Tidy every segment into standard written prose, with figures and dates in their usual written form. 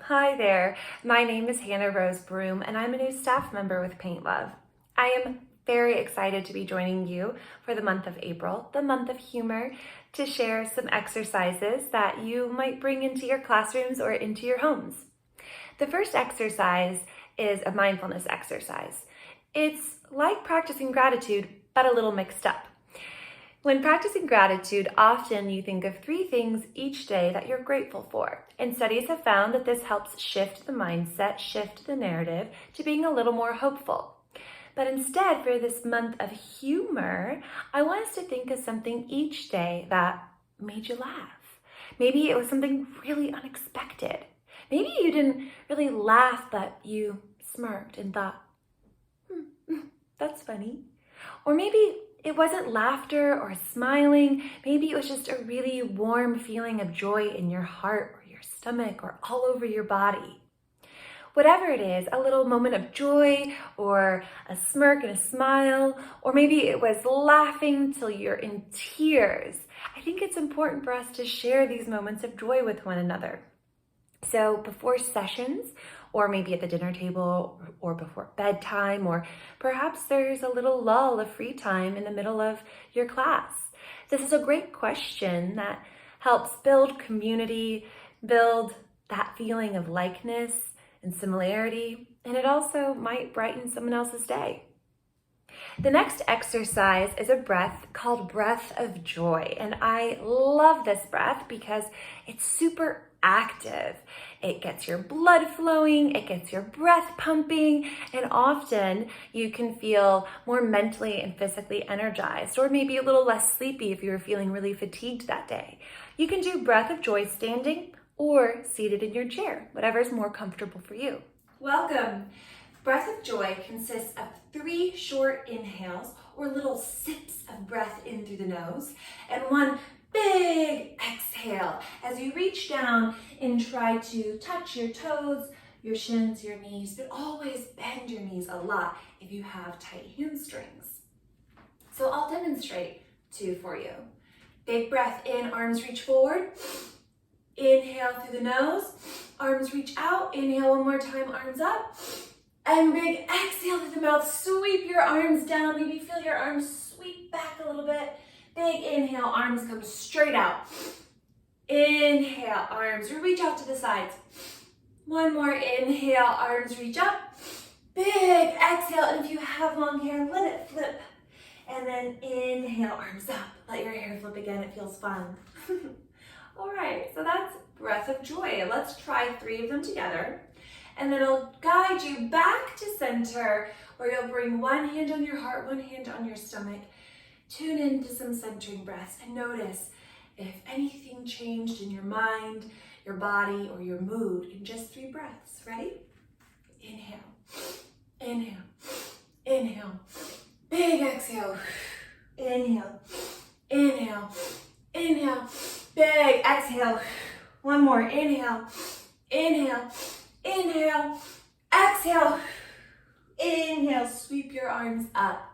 Hi there, my name is Hannah Rose Broom and I'm a new staff member with Paint Love. I am very excited to be joining you for the month of April, the month of humor, to share some exercises that you might bring into your classrooms or into your homes. The first exercise is a mindfulness exercise. It's like practicing gratitude, but a little mixed up. When practicing gratitude, often you think of 3 things each day that you're grateful for. And studies have found that this helps shift the mindset, shift the narrative to being a little more hopeful. But instead, for this month of humor, I want us to think of something each day that made you laugh. Maybe it was something really unexpected. Maybe you didn't really laugh, but you smirked and thought, that's funny. Or maybe it wasn't laughter or smiling. Maybe it was just a really warm feeling of joy in your heart or your stomach or all over your body. Whatever it is, a little moment of joy or a smirk and a smile, or maybe it was laughing till you're in tears. I think it's important for us to share these moments of joy with one another. So before sessions, or maybe at the dinner table, or before bedtime, or perhaps there's a little lull of free time in the middle of your class. This is a great question that helps build community, build that feeling of likeness and similarity, and it also might brighten someone else's day. The next exercise is a breath called Breath of Joy, and I love this breath because it's super active. It gets your blood flowing, it gets your breath pumping, and often you can feel more mentally and physically energized, or maybe a little less sleepy if you're feeling really fatigued that day. You can do Breath of Joy standing or seated in your chair, whatever is more comfortable for you. Welcome. Breath of Joy consists of 3 short inhales or little sips of breath in through the nose and 1 big exhale as you reach down and try to touch your toes, your shins, your knees, but always bend your knees a lot if you have tight hamstrings. So I'll demonstrate 2 for you. Big breath in, arms reach forward. Inhale through the nose, arms reach out. Inhale one more time, arms up. And big exhale through the mouth, sweep your arms down. Maybe feel your arms sweep back a little bit. Big inhale, arms come straight out. Inhale, arms reach out to the sides. One more inhale, arms reach up. Big exhale, and if you have long hair, let it flip. And then inhale, arms up. Let your hair flip again, it feels fun. All right, so that's Breath of Joy. Let's try 3 of them together. And then I'll guide you back to center, where you'll bring 1 hand on your heart, 1 hand on your stomach. Tune into some centering breaths and notice if anything changed in your mind, your body, or your mood in just 3 breaths. Ready? Inhale, inhale, inhale. Big exhale. Inhale, inhale, inhale. Big exhale. 1 more. Inhale, inhale, inhale, exhale. Inhale, sweep your arms up.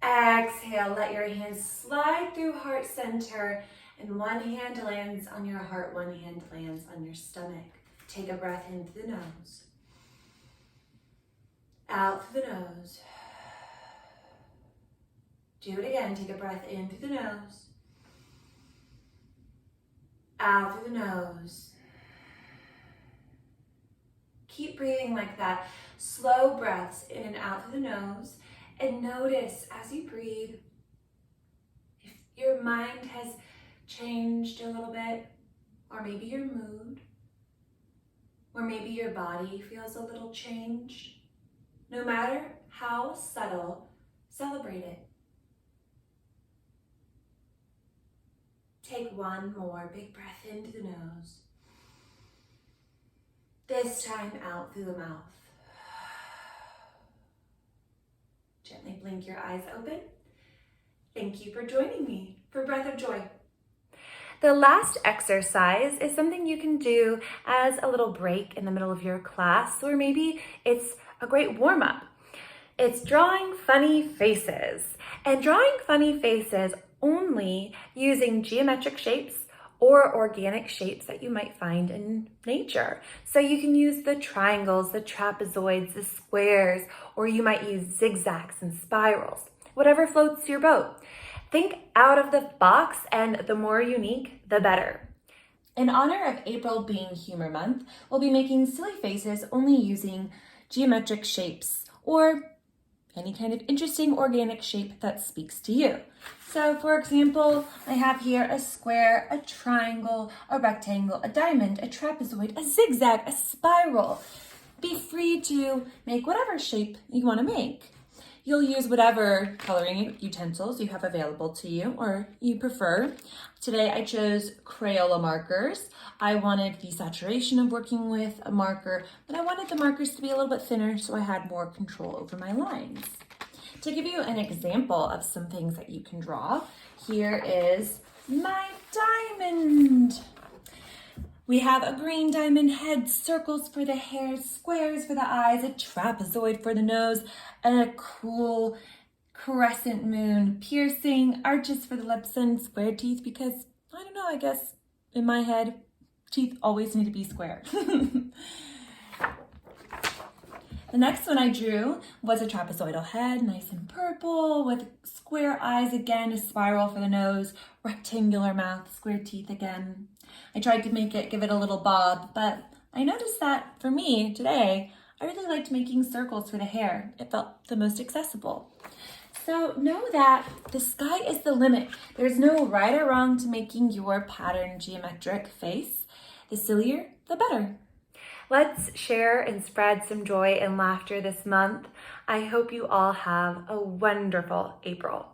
Exhale, let your hands slide through heart center, and 1 hand lands on your heart, 1 hand lands on your stomach. Take a breath in through the nose. Out through the nose. Do it again. Take a breath in through the nose. Out through the nose. Keep breathing like that. Slow breaths in and out through the nose. And notice as you breathe, if your mind has changed a little bit, or maybe your mood, or maybe your body feels a little changed. No matter how subtle, celebrate it. Take 1 more big breath into the nose. This time out through the mouth. Gently blink your eyes open. Thank you for joining me for Breath of Joy. The last exercise is something you can do as a little break in the middle of your class, or maybe it's a great warm-up. It's drawing funny faces. And drawing funny faces only using geometric shapes or organic shapes that you might find in nature. So you can use the triangles, the trapezoids, the squares, or you might use zigzags and spirals, whatever floats your boat. Think out of the box, and the more unique, the better. In honor of April being Humor Month, we'll be making silly faces only using geometric shapes or any kind of interesting organic shape that speaks to you. So for example, I have here a square, a triangle, a rectangle, a diamond, a trapezoid, a zigzag, a spiral. Be free to make whatever shape you want to make. You'll use whatever coloring utensils you have available to you or you prefer. Today I chose Crayola markers. I wanted the saturation of working with a marker, but I wanted the markers to be a little bit thinner so I had more control over my lines. To give you an example of some things that you can draw, here is my diamond. We have a green diamond head, circles for the hair, squares for the eyes, a trapezoid for the nose, and a cool crescent moon, piercing, arches for the lips, and square teeth because, I don't know, I guess in my head, teeth always need to be square. The next one I drew was a trapezoidal head, nice and purple, with square eyes again, a spiral for the nose, rectangular mouth, square teeth again. I tried to give it a little bob, but I noticed that for me today, I really liked making circles for the hair. It felt the most accessible. So know that the sky is the limit. There's no right or wrong to making your pattern geometric face. The sillier, the better. Let's share and spread some joy and laughter this month. I hope you all have a wonderful April.